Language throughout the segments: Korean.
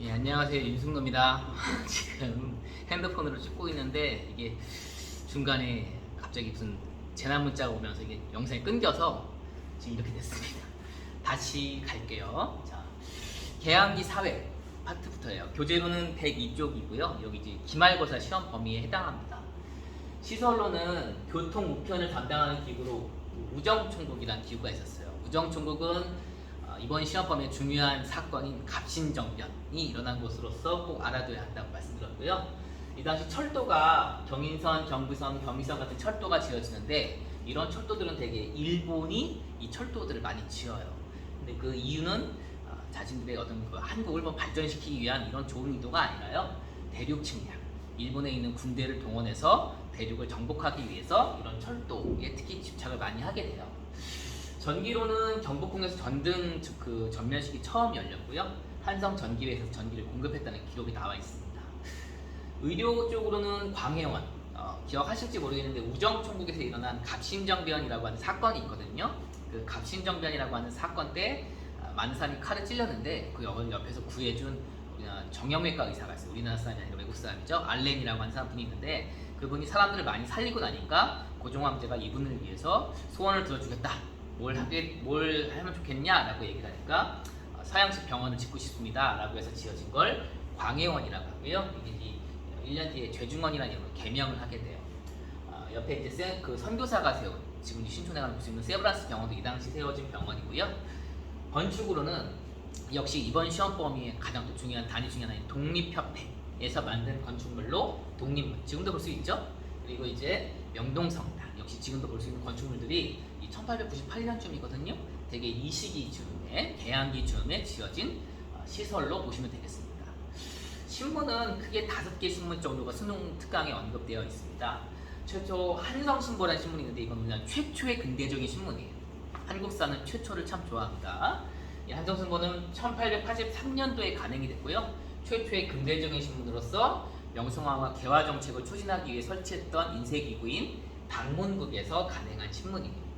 예, 안녕하세요. 윤승로입니다. 지금 핸드폰으로 찍고 있는데 이게 중간에 갑자기 무슨 재난 문자가 오면서 이게 영상이 끊겨서 지금 이렇게 됐습니다. 다시 갈게요. 자, 계양기 사회 파트부터예요. 교재로는 102쪽이고요. 여기 이제 기말고사 시험 범위에 해당합니다. 시설로는 교통 우편을 담당하는 기구로 우정총국이라는 기구가 있었어요. 우정총국은 이번 시험 범위에 중요한 사건인 갑신정변이 일어난 곳으로서 꼭 알아둬야 한다고 말씀드렸고요. 이 당시 철도가 경인선, 경부선, 경의선 같은 철도가 지어지는데 이런 철도들은 대개 일본이 이 철도들을 많이 지어요. 근데 그 이유는 자신들의 어떤 그 한국을 발전시키기 위한 이런 좋은 의도가 아니라요. 대륙 침략, 일본에 있는 군대를 동원해서 대륙을 정복하기 위해서 이런 철도에 특히 집착을 많이 하게 돼요. 전기로는 경복궁에서 전등 그 전면식이 처음 열렸고요. 한성 전기회에서 전기를 공급했다는 기록이 나와 있습니다. 의료 쪽으로는 광해원, 기억하실지 모르겠는데 우정총국에서 일어난 갑신정변이라고 하는 사건이 있거든요. 그 갑신정변이라고 하는 사건 때 많은 사람이 칼에 찔렸는데 그 옆에서 구해준 정형외과 의사가 있어요. 우리나라 사람이 아니라 외국 사람이죠. 알렌이라고 하는 사람분이 있는데 그분이 사람들을 많이 살리고 나니까 고종 황제가 이분을 위해서 소원을 들어주겠다. 뭘 하면 좋겠냐라고 얘기를 하니까 서양식 병원을 짓고 싶습니다 라고 해서 지어진 걸 광해원이라고 하고요. 이게 1년 뒤에 죄중원이라는 이름으로 개명을 하게 돼요. 옆에 이제 그 선교사가 세운 지금 신촌에 가는 볼 수 있는 세브란스 병원도 이 당시 세워진 병원이고요. 건축으로는 역시 이번 시험 범위의 가장 또 중요한 단위 중에 하나인 독립협회에서 만든 건축물로 독립문, 지금도 볼 수 있죠. 그리고 이제 명동성당, 역시 지금도 볼 수 있는 건축물들이 1898년쯤이거든요. 되게 이 시기쯤에 계양기쯤에 지어진 시설로 보시면 되겠습니다. 신문은 크게 5개 신문 정도가 수능 특강에 언급되어 있습니다. 최초 한성신보라는 신문이 있는데 이건 그냥 최초의 근대적인 신문이에요. 한국사는 최초를 참 좋아합니다. 이 한성신보는 1883년도에 간행이 됐고요. 최초의 근대적인 신문으로서 명성황후가 개화 정책을 추진하기 위해 설치했던 인쇄기구인 방문국에서 간행한 신문입니다.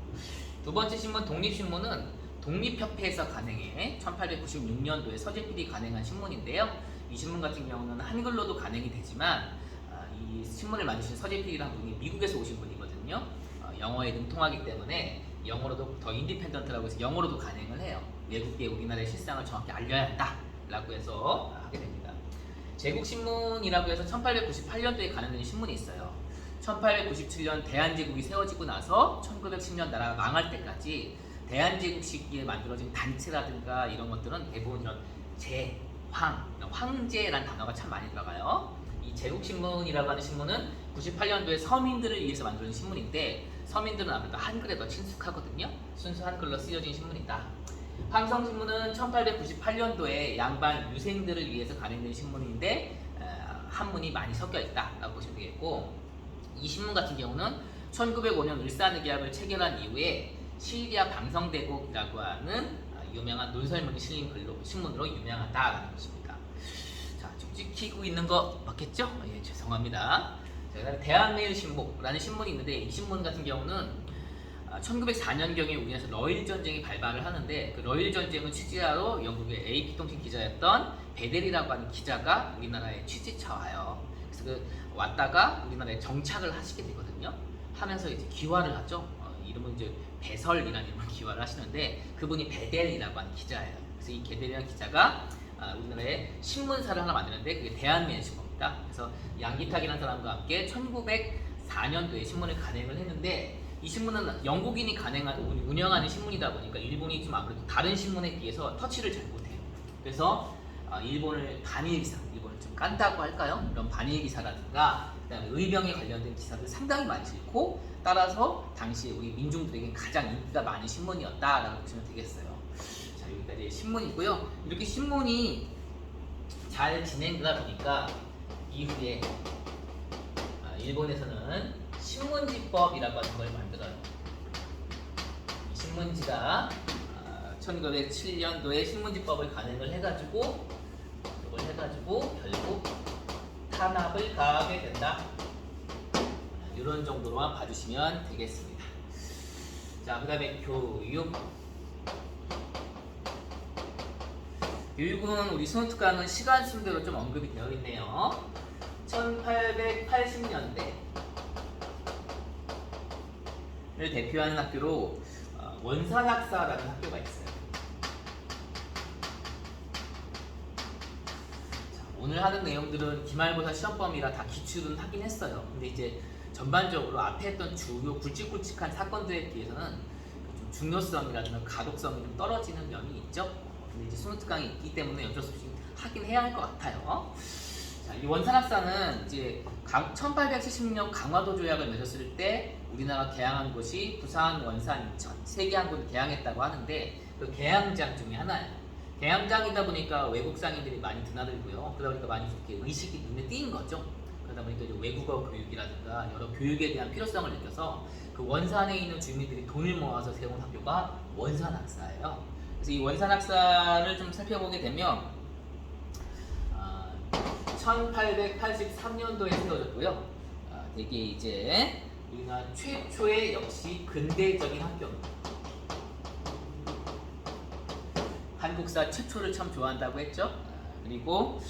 두 번째 신문 독립신문은 독립협회에서 간행해 1896년도에 서재필이 간행한 신문인데요. 이 신문 같은 경우는 한글로도 간행이 되지만 이 신문을 만드신 서재필이라는 분이 미국에서 오신 분이거든요. 영어에 능통하기 때문에 영어로도 더 인디펜던트라고 해서 영어로도 간행을 해요. 외국계 우리나라의 실상을 정확히 알려야 한다 라고 해서 하게 됩니다. 제국신문이라고 해서 1898년도에 간행된 신문이 있어요. 1897년 대한제국이 세워지고 나서 1910년 나라가 망할 때까지 대한제국 시기에 만들어진 단체라든가 이런 것들은 대부분 이런 황제라는 단어가 참 많이 들어가요. 이 제국신문이라고 하는 신문은 98년도에 서민들을 위해서 만들어진 신문인데 서민들은 아무래도 한글에 더 친숙하거든요. 순수 한글로 쓰여진 신문이다. 황성신문은 1898년도에 양반 유생들을 위해서 간행된 신문인데 한문이 많이 섞여 있다라고 보시면 되겠고, 이 신문 같은 경우는 1905년 을사늑약을 체결한 이후에 시리아 방성대국이라고 하는 유명한 논설문이 실린 신문으로 유명하다라는 것입니다. 자, 쭉 찍히고 있는 거 맞겠죠? 예, 죄송합니다. 자, 대한매일신보라는 신문이 있는데 이 신문 같은 경우는 1904년경에 우리나라에서 러일 전쟁이 발발을 하는데 그 러일 전쟁을 취재하러 영국의 AP통신 기자였던 베델이라고 하는 기자가 우리나라에 취재차 와요. 그래서 그 왔다가 우리나라에 정착을 하시게 되거든요. 하면서 이제 기화를 하죠. 이름은 이제 배설이라는 이름으로 기화를 하시는데 그분이 베델이라고 하는 기자예요. 그래서 이 베델이라는 기자가 우리나라에 신문사를 하나 만드는데 그게 대한매일신보입니다. 그래서 양기탁이라는 사람과 함께 1904년도에 신문을 간행을 했는데 이 신문은 영국인이 운영하는 신문이다 보니까 일본이 좀 아무래도 다른 신문에 비해서 터치를 잘 못해요. 그래서 일본을 반일기사, 일본을 좀 깐다고 할까요? 이런 반일기사라든가 그다음에 의병에 관련된 기사를 상당히 많이 읽고 따라서 당시 우리 민중들에게 가장 인기가 많은 신문이었다라고 보시면 되겠어요. 자, 여기까지 신문이고요. 이렇게 신문이 잘 진행되다 보니까 이후에 일본에서는 신문지법이라고 하는 걸 만들어요. 이 신문지가 1907년도에 신문지법을 간행을 해가지고 결국 탄압을 가하게 된다. 이런 정도로만 봐주시면 되겠습니다. 자, 그 다음에 교육. 교육은 우리 수능특강은 시간 순대로 좀 언급이 되어 있네요. 1880년대를 대표하는 학교로 원산학사라는 학교가 있어요. 자, 오늘 하는 내용들은 기말고사 시험 범위라 다 기출은 하긴 했어요. 근데 이제 전반적으로 앞에 했던 주요 굵직굵직한 사건들에 비해서는 좀 중요성이라든가 가독성이 좀 떨어지는 면이 있죠. 근데 이제 수능특강이 있기 때문에 어쩔 수 없이 하긴 해야 할 것 같아요. 자, 이 원산학사는 이제 1870년 강화도 조약을 맺었을 때 우리나라 개항한 곳이 부산, 원산, 인천 세 개 항구를 개항했다고 하는데 그 개항장 중에 하나예요. 개항장이다 보니까 외국 상인들이 많이 드나들고요. 그러다 보니까 많이 이렇게 의식이 눈에 띄는 거죠. 그러다 보니까 이제 외국어 교육이라든가 여러 교육에 대한 필요성을 느껴서 그 원산에 있는 주민들이 돈을 모아서 세운 학교가 원산학사예요. 그래서 이 원산학사를 좀 살펴보게 되면 1883년도에 세워졌고요. 되게 이제 우리나라 최초의 역시 근대적인 학교입니다. 한국사 최초를 참 좋아한다고 했죠. 그리고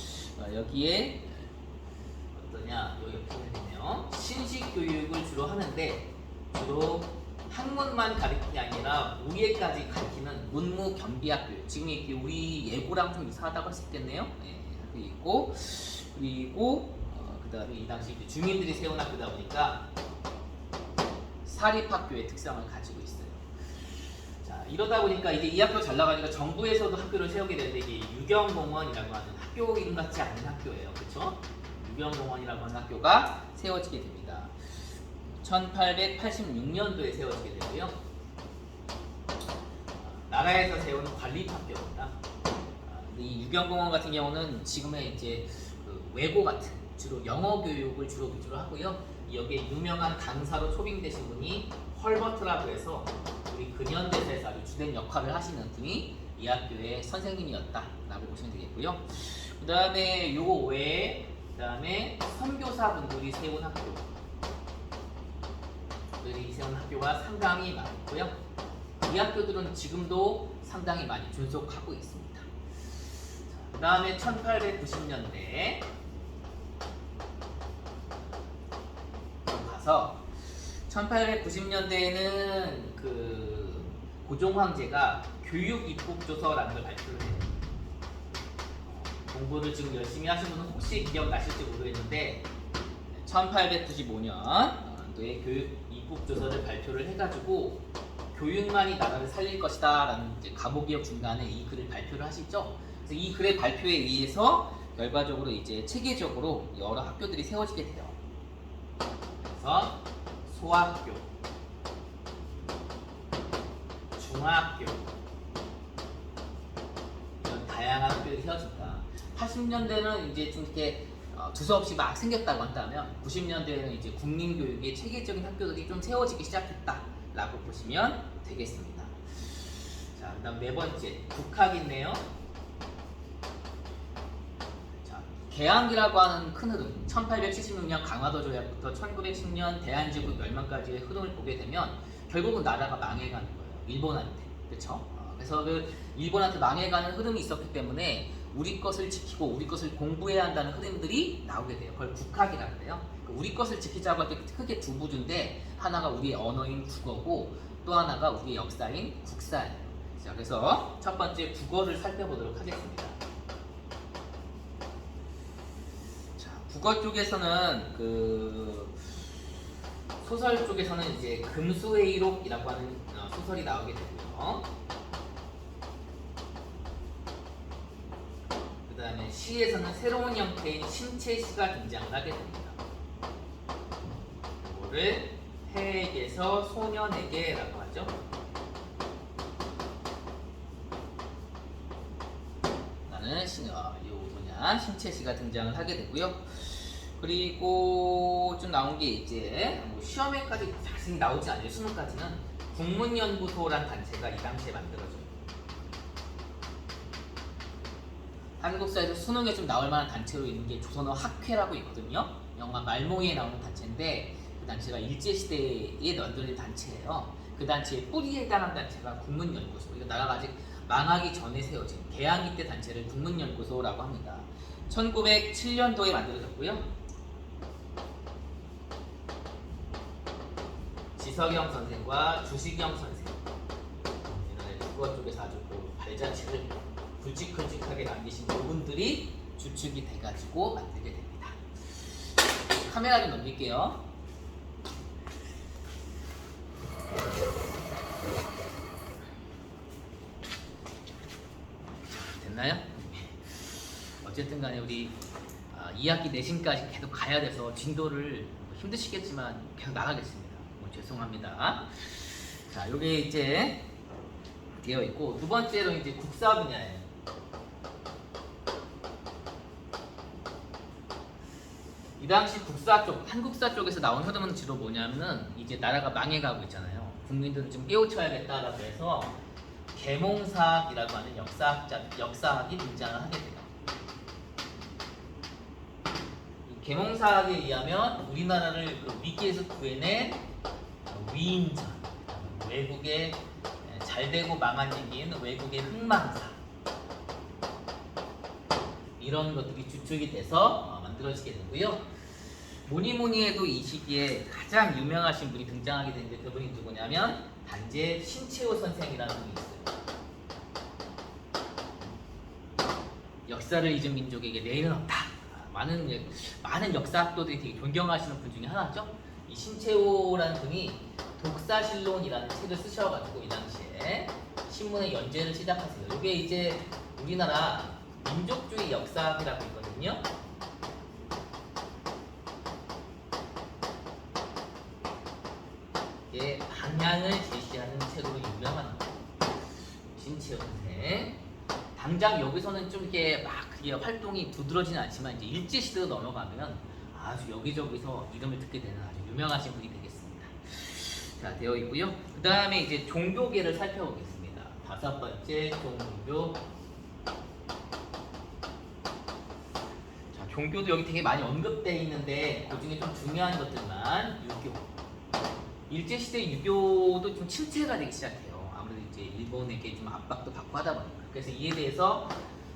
여기에 어떠냐, 여기 보면요, 신식 교육을 주로 하는데 주로 학문만 가르치는 게 아니라 우예까지 가르치는 문무경비학교. 지금 이게 우리 예고랑 좀 이상하다고 할 수 있겠네요. 그리고 그다음에 이 당시 주민들이 세운 학교다 보니까 사립학교의 특성을 가지고 있어요. 자, 이러다 보니까 이제 이 학교 잘 나가니까 정부에서도 학교를 세우게 되는데 이게 유경공원이라고 하는 학교 이름 같지 않은 학교예요. 그렇죠? 유경공원이라고 하는 학교가 세워지게 됩니다. 1886년도에 세워지게 되고요. 나라에서 세운 관립학교입니다. 이 유경공원 같은 경우는 지금의 이제 그 외고 같은 주로 영어 교육을 주로 위주로 하고요. 여기에 유명한 강사로 초빙되신 분이 헐버트라고 해서 우리 근현대사에서 아주 주된 역할을 하시는 분이 이 학교의 선생님이었다라고 보시면 되겠고요. 그 다음에 요거 외에 그 다음에 선교사분들이 세운 학교가 상당히 많고요. 이 학교들은 지금도 상당히 많이 존속하고 있습니다. 그 다음에 1890년대 가서 1890년대에는 그 고종 황제가 교육 입국조서라는 걸 발표를 해요. 공부를 지금 열심히 하신 분은 혹시 기억나실지 모르겠는데 1895년도에 교육 입국조서를 발표를 해가지고 교육만이 나라를 살릴 것이다 라는 가보기역 중간에 이 글을 발표를 하시죠. 그래서 이 글의 발표에 의해서 결과적으로 이제 체계적으로 여러 학교들이 세워지게 돼요. 그래서 소학교, 중학교 이런 다양한 학교들이 세워집니다. 80년대는 이제 좀 이렇게 두서없이 막 생겼다고 한다면 90년대에는 이제 국민교육의 체계적인 학교들이 좀 세워지기 시작했다라고 보시면 되겠습니다. 자, 그다음 네 번째 국학이 있네요. 자, 개항이라고 하는 큰 흐름, 1876년 강화도 조약부터 1910년 대한제국 멸망까지의 흐름을 보게 되면 결국은 나라가 망해가는 거예요. 일본한테, 그렇죠? 그래서 그 일본한테 망해가는 흐름이 있었기 때문에 우리 것을 지키고 우리 것을 공부해야 한다는 흐름들이 나오게 돼요. 그걸 국학이라고 해요. 우리 것을 지키자고 할 때 크게 두 부류인데 하나가 우리의 언어인 국어고 또 하나가 우리의 역사인 국사예요. 자, 그래서 첫 번째 국어를 살펴보도록 하겠습니다. 자, 국어 쪽에서는 그 소설 쪽에서는 이제 금수회의록이라고 하는 소설이 나오게 되고요. 그 다음에 시에서는 새로운 형태인 심체시가 등장을 하게 됩니다. 이거를 해에게서 소년에게라고 하죠. 라는 심체시가 등장을 하게 되고요. 그리고 좀 나온 게 이제 뭐 시험에까지 자세히 나오지 않아요. 수능까지는 국문연구소란 단체가 이 당시에 만들어져요. 한국사에서 수능에 좀 나올 만한 단체로 있는 게 조선어 학회라고 있거든요. 영화 말모이에 나오는 단체인데 그 단체가 일제시대에 만들어진 단체예요. 그 단체의 뿌리에 해당한 단체가 국문연구소. 이거 나라가 아직 망하기 전에 세워진 개항기 때 단체를 국문연구소라고 합니다. 1907년도에 만들어졌고요. 지석영 선생과 주식영 선생, 옛날에 국어 쪽에서 아주 발자취를 굵직굵직하게 남기신 그분들이 주축이 돼가지고 만들게 됩니다. 카메라 좀 넘길게요. 됐나요? 어쨌든 간에 우리 2학기 내신까지 계속 가야 돼서 진도를 힘드시겠지만 계속 나가겠습니다. 죄송합니다. 자, 요게 이제 되어 있고, 두 번째로 이제 국사 분야예요. 이 당시 국사 쪽, 한국사 쪽에서 나온 흐름은 주로 뭐냐면은 이제 나라가 망해가고 있잖아요. 국민들을 좀 깨우쳐야겠다라고 해서 계몽사학이라고 하는 역사학이 등장을 하게 돼요. 이 계몽사학에 의하면 우리나라를 그 위기에서 구해낸 위인전, 외국의 잘되고 망한 얘기인 외국의 흥망사, 이런 것들이 주축이 돼서 만들어지게 되고요. 뭐니뭐니 해도 이 시기에 가장 유명하신 분이 등장하게 되는데 그분이 누구냐면 단재 신채호 선생이라는 분이 있어요. 역사를 잊은 민족에게 내일은 없다. 많은 역사학도들이 되게 존경하시는 분 중에 하나죠. 이 신채호라는 분이 독사실론이라는 책을 쓰셔가지고 이 당시에 신문에 연재를 시작하세요. 이게 이제 우리나라 민족주의 역사학이라고 있거든요. 이게 방향을 제시하는 책으로 유명한 신채호 선생. 당장 여기서는 좀 이렇게 막 그게 활동이 두드러지는 않지만 이제 일제시대로 넘어가면 아주 여기저기서 이름을 듣게 되는 아주 유명하신 분이 되겠습니다. 자, 되어 있고요. 그 다음에 이제 종교계를 살펴보겠습니다. 다섯 번째, 종교. 자, 종교도 여기 되게 많이 언급되어 있는데 그 중에 좀 중요한 것들만 유교. 일제시대 유교도 좀 침체가 되기 시작해요. 아무래도 이제 일본에게 좀 압박도 받고 하다 보니까. 그래서 이에 대해서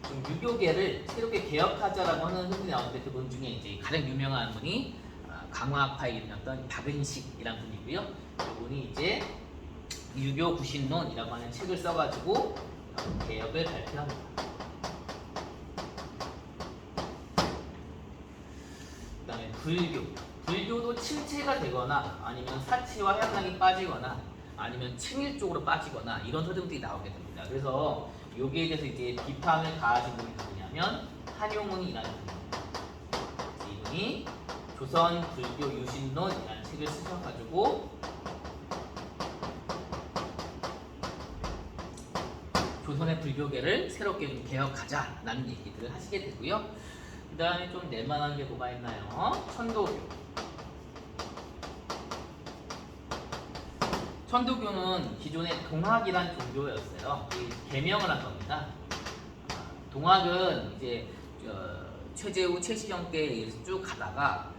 좀 유교계를 새롭게 개혁하자라고 하는 흔히 나오는데 그분 중에 이제 가장 유명한 분이 강화학파의 이름이었던 박은식이라는 분이고요. 이분이 이제 유교 구신론이라고 하는 책을 써가지고 개혁을 발표합니다. 그다음에 불교도 침체가 되거나 아니면 사치와 향락이 빠지거나 아니면 친일 쪽으로 빠지거나 이런 흐름들이 나오게 됩니다. 그래서 여기에 대해서 이제 비판을 가하신 분이 누구냐면 한용운이라는 분입니다. 이분이 조선 불교 유신론이라는 책을 쓰셔가지고 조선의 불교계를 새롭게 좀 개혁하자라는 얘기들을 하시게 되고요. 그 다음에 좀 낼만한 게 뭐가 있나요? 천도교. 천도교는 기존의 동학이란 종교였어요. 개명을 한 겁니다. 동학은 이제 최재우, 최시영 때에 의해서 쭉 가다가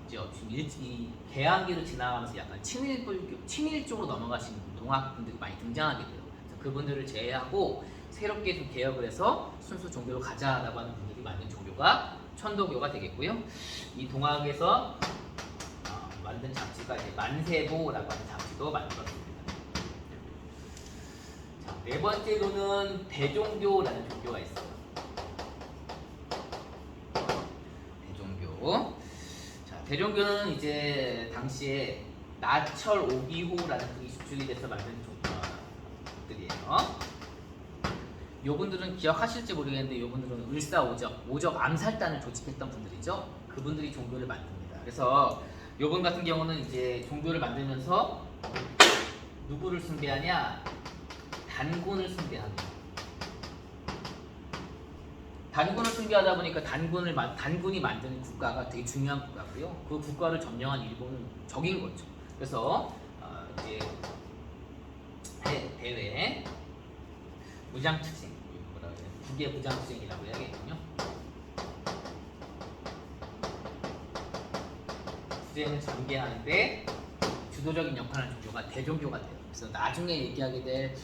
이제 이 개항기로 지나가면서 약간 친일 쪽으로 넘어가신 동학분들이 많이 등장하게 돼요. 그래서 그분들을 제외하고 새롭게 좀 개혁을 해서 순수 종교로 가자라고 하는 분들이 만든 종교가 천도교가 되겠고요. 이 동학에서 만든 잡지가 이제 만세보라고 하는 잡지도 만들었습니다. 자, 네 번째로는 대종교라는 종교가 있어요. 대종교. 자, 대종교는 이제 당시에 나철 오기호라는 분이 주축이 돼서 만든 종교들이에요. 요분들은 기억하실지 모르겠는데 요분들은 오적 암살단을 조직했던 분들이죠. 그분들이 종교를 만듭니다. 그래서 요분 같은 경우는 이제 종교를 만들면서 누구를 숭배하냐? 단군을 숭배합니다. 단군을 숭배하다 보니까 단군이 만드는 국가가 되게 중요한 국가고요. 그 국가를 점령한 일본은 적인 거죠. 그래서 이제 대외 무장투쟁, 국외 무장투쟁이라고 해야겠군요. 투쟁을 전개하는데 주도적인 역할을 하는 종교가 대종교가 돼요. 그래서 나중에 얘기하게 될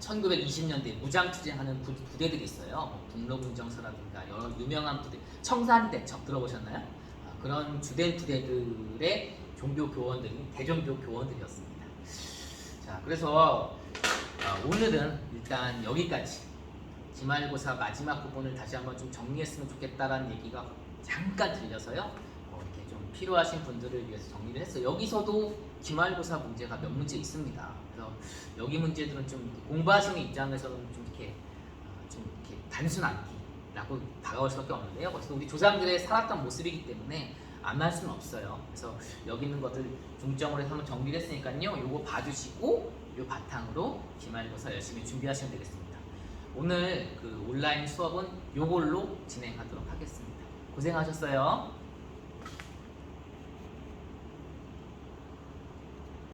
1920년대 무장투쟁하는 부대들이 있어요. 뭐 북로군정서라든가 여러 유명한 부대, 청산대첩 들어보셨나요? 그런 주된 부대들의 종교 교원들이 대종교 교원들이었습니다. 자, 그래서 오늘은 일단 여기까지. 기말고사 마지막 부분을 다시 한번 좀 정리했으면 좋겠다라는 얘기가 잠깐 들려서요. 이렇게 좀 필요하신 분들을 위해서 정리를 했어요. 여기서도 기말고사 문제가 몇 문제 있습니다. 그래서 여기 문제들은 좀 공부하시는 입장에서는 좀 이렇게 단순 암기라고 다가올 수밖에 없는데요. 그래서 우리 조상들의 살았던 모습이기 때문에 안 할 수는 없어요. 그래서 여기 있는 것들 중점으로 해서 한번 정리를 했으니까요. 요거 봐주시고 요 바탕으로 기말고사 열심히 준비하시면 되겠습니다. 오늘 그 온라인 수업은 요걸로 진행하도록 하겠습니다. 고생하셨어요.